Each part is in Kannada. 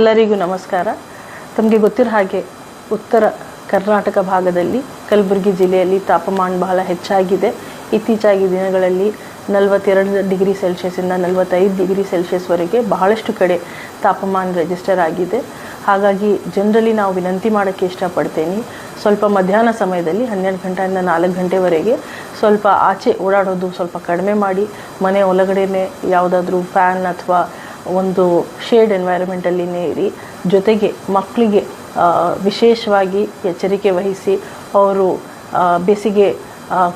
ಎಲ್ಲರಿಗೂ ನಮಸ್ಕಾರ. ತಮಗೆ ಗೊತ್ತಿರೋ ಹಾಗೆ ಉತ್ತರ ಕರ್ನಾಟಕ ಭಾಗದಲ್ಲಿ ಕಲಬುರಗಿ ಜಿಲ್ಲೆಯಲ್ಲಿ ತಾಪಮಾನ ಬಹಳ ಹೆಚ್ಚಾಗಿದೆ. ಇತ್ತೀಚೆಗೆ ದಿನಗಳಲ್ಲಿ 42 ಡಿಗ್ರಿ ಸೆಲ್ಸಿಯಸ್ಸಿಂದ 45 ಡಿಗ್ರಿ ಸೆಲ್ಸಿಯಸ್ವರೆಗೆ ಬಹಳಷ್ಟು ಕಡೆ ತಾಪಮಾನ ರಿಜಿಸ್ಟರ್ ಆಗಿದೆ. ಹಾಗಾಗಿ ಜನರಲಿ ನಾವು ವಿನಂತಿ ಮಾಡೋಕ್ಕೆ ಇಷ್ಟಪಡ್ತೇನೆ, ಸ್ವಲ್ಪ ಮಧ್ಯಾಹ್ನ ಸಮಯದಲ್ಲಿ 12 ಗಂಟೆಯಿಂದ 4 ಗಂಟೆವರೆಗೆ ಸ್ವಲ್ಪ ಆಚೆ ಓಡಾಡೋದು ಸ್ವಲ್ಪ ಕಡಿಮೆ ಮಾಡಿ, ಮನೆ ಒಳಗಡೆನೇ ಯಾವುದಾದ್ರೂ ಫ್ಯಾನ್ ಅಥವಾ ಒಂದು ಶೇಡ್ ಎನ್ವೈರನ್ಮೆಂಟಲ್ಲಿನೇ ಇರಿ. ಜೊತೆಗೆ ಮಕ್ಕಳಿಗೆ ವಿಶೇಷವಾಗಿ ಎಚ್ಚರಿಕೆ ವಹಿಸಿ. ಅವರು ಬೇಸಿಗೆ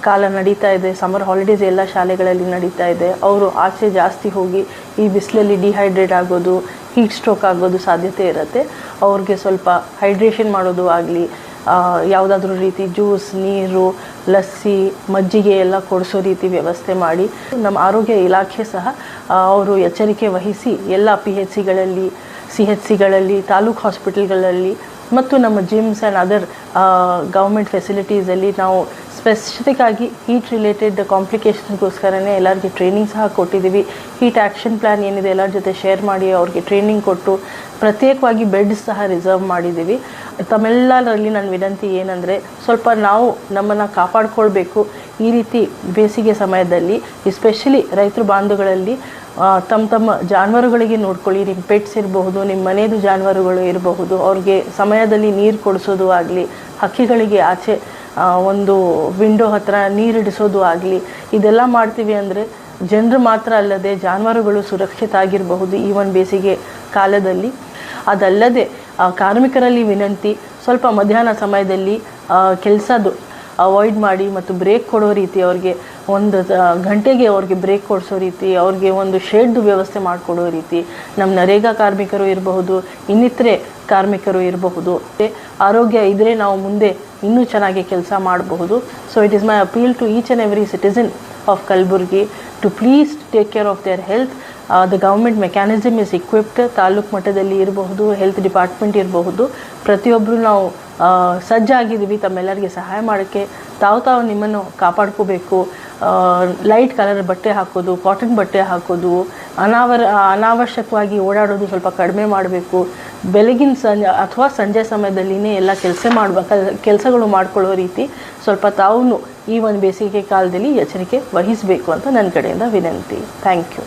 ಕಾಲ ನಡೀತಾ ಇದೆ, ಸಮ್ಮರ್ ಹಾಲಿಡೇಸ್ ಎಲ್ಲ ಶಾಲೆಗಳಲ್ಲಿ ನಡೀತಾ ಇದೆ. ಅವರು ಆಚೆ ಜಾಸ್ತಿ ಹೋಗಿ ಈ ಬಿಸಿಲಲ್ಲಿ ಡಿಹೈಡ್ರೇಟ್ ಆಗೋದು, ಹೀಟ್ ಸ್ಟ್ರೋಕ್ ಆಗೋದು ಸಾಧ್ಯತೆ ಇರುತ್ತೆ. ಅವ್ರಿಗೆ ಸ್ವಲ್ಪ ಹೈಡ್ರೇಷನ್ ಮಾಡೋದು ಆಗಲಿ, ಯಾವುದಾದ್ರೂ ರೀತಿ ಜ್ಯೂಸ್, ನೀರು, ಲಸ್ಸಿ, ಮಜ್ಜಿಗೆ ಎಲ್ಲ ಕೊಡಿಸೋ ರೀತಿ ವ್ಯವಸ್ಥೆ ಮಾಡಿ. ನಮ್ಮ ಆರೋಗ್ಯ ಇಲಾಖೆ ಸಹ ಅವರು ಎಚ್ಚರಿಕೆ ವಹಿಸಿ ಎಲ್ಲ PHCಗಳಲ್ಲಿ, CHCಗಳಲ್ಲಿ, ತಾಲೂಕು ಹಾಸ್ಪಿಟಲ್ಗಳಲ್ಲಿ ಮತ್ತು ನಮ್ಮ ಜಿಮ್ಸ್ ಆ್ಯಂಡ್ ಅದರ್ ಗೌರ್ಮೆಂಟ್ ಫೆಸಿಲಿಟೀಸಲ್ಲಿ ನಾವು ಸ್ಪೆಸಿಫಿಕ್ ಆಗಿ ಹೀಟ್ ರಿಲೇಟೆಡ್ ಕಾಂಪ್ಲಿಕೇಶನ್ಗೋಸ್ಕರನೇ ಎಲ್ಲರಿಗೆ ಟ್ರೈನಿಂಗ್ ಸಹ ಕೊಟ್ಟಿದ್ದೀವಿ. ಹೀಟ್ ಆ್ಯಕ್ಷನ್ ಪ್ಲ್ಯಾನ್ ಏನಿದೆ ಎಲ್ಲರ ಜೊತೆ ಶೇರ್ ಮಾಡಿ ಅವ್ರಿಗೆ ಟ್ರೈನಿಂಗ್ ಕೊಟ್ಟು ಪ್ರತ್ಯೇಕವಾಗಿ ಬೆಡ್ ಸಹ ರಿಸರ್ವ್ ಮಾಡಿದ್ದೀವಿ. ತಮ್ಮೆಲ್ಲರಲ್ಲಿ ನನ್ನ ವಿನಂತಿ ಏನಂದರೆ, ಸ್ವಲ್ಪ ನಾವು ನಮ್ಮನ್ನು ಕಾಪಾಡಿಕೊಳ್ಬೇಕು. ಈ ರೀತಿ ಬೇಸಿಗೆ ಸಮಯದಲ್ಲಿ ಎಸ್ಪೆಷಲಿ ರೈತರು ಬಾಂಧವಗಳಲ್ಲಿ ತಮ್ಮ ಜಾನುವಾರುಗಳಿಗೆ ನೋಡ್ಕೊಳ್ಳಿ. ನಿಮ್ಮ ಪೆಟ್ಸ್ ಇರಬಹುದು, ನಿಮ್ಮ ಮನೆಯದು ಜಾನುವಾರುಗಳು ಇರಬಹುದು, ಅವ್ರಿಗೆ ಸಮಯದಲ್ಲಿ ನೀರು ಕೊಡಿಸೋದು ಆಗಲಿ, ಹಕ್ಕಿಗಳಿಗೆ ಆಚೆ ಒಂದು ವಿಂಡೋ ಹತ್ರ ನೀರಿಡಿಸೋದು ಆಗಲಿ, ಇದೆಲ್ಲ ಮಾಡ್ತೀವಿ ಅಂದರೆ ಜನರು ಮಾತ್ರ ಅಲ್ಲದೆ ಜಾನುವಾರುಗಳು ಸುರಕ್ಷಿತ ಆಗಿರಬಹುದು ಈ ಒಂದು ಬೇಸಿಗೆ ಕಾಲದಲ್ಲಿ. ಅದಲ್ಲದೆ ಕಾರ್ಮಿಕರಲ್ಲಿ ವಿನಂತಿ, ಸ್ವಲ್ಪ ಮಧ್ಯಾಹ್ನ ಸಮಯದಲ್ಲಿ ಕೆಲಸದ್ದು ಅವಾಯ್ಡ್ ಮಾಡಿ ಮತ್ತು ಬ್ರೇಕ್ ಕೊಡೋ ರೀತಿ, ಅವ್ರಿಗೆ 1 ಗಂಟೆಗೆ ಅವ್ರಿಗೆ ಬ್ರೇಕ್ ಕೊಡಿಸೋ ರೀತಿ, ಅವ್ರಿಗೆ ಒಂದು ಶೇಡ್ದು ವ್ಯವಸ್ಥೆ ಮಾಡಿಕೊಡೋ ರೀತಿ. ನಮ್ಮ ನರೇಗಾ ಕಾರ್ಮಿಕರು ಇರಬಹುದು, ಇನ್ನಿತರೆ ಕಾರ್ಮಿಕರು ಇರಬಹುದು. ಆರೋಗ್ಯ ಇದ್ದರೆ ನಾವು ಮುಂದೆ ಇನ್ನೂ ಚೆನ್ನಾಗಿ ಕೆಲಸ ಮಾಡಬಹುದು. So it is my appeal to each and every citizen of Kalaburagi to please take care of their health. The government mechanism is equipped. Taluk ಮಟ್ಟದಲ್ಲಿ ಇರಬಹುದು, ಹೆಲ್ತ್ ಡಿಪಾರ್ಟ್ಮೆಂಟ್ ಇರಬಹುದು, ಪ್ರತಿಯೊಬ್ಬರು ನಾವು ಸಜ್ಜಾಗಿದ್ದೀವಿ ತಮ್ಮೆಲ್ಲರಿಗೆ ಸಹಾಯ ಮಾಡೋಕ್ಕೆ. ತಾವು ನಿಮ್ಮನ್ನು ಕಾಪಾಡ್ಕೋಬೇಕು. ಲೈಟ್ ಕಲರ್ ಬಟ್ಟೆ ಹಾಕೋದು, ಕಾಟನ್ ಬಟ್ಟೆ ಹಾಕೋದು, ಅನಾವಶ್ಯಕವಾಗಿ ಓಡಾಡೋದು ಸ್ವಲ್ಪ ಕಡಿಮೆ ಮಾಡಬೇಕು. ಬೆಳಗಿನ ಅಥವಾ ಸಂಜೆ ಸಮಯದಲ್ಲಿನೇ ಎಲ್ಲ ಕೆಲಸಗಳು ಮಾಡ್ಕೊಳ್ಳೋ ರೀತಿ ಸ್ವಲ್ಪ ತಾವು ಈ ಒಂದು ಬೇಸಿಗೆ ಕಾಲದಲ್ಲಿ ಎಚ್ಚರಿಕೆ ವಹಿಸಬೇಕು ಅಂತ ನನ್ನ ಕಡೆಯಿಂದ ವಿನಂತಿ. Thank you.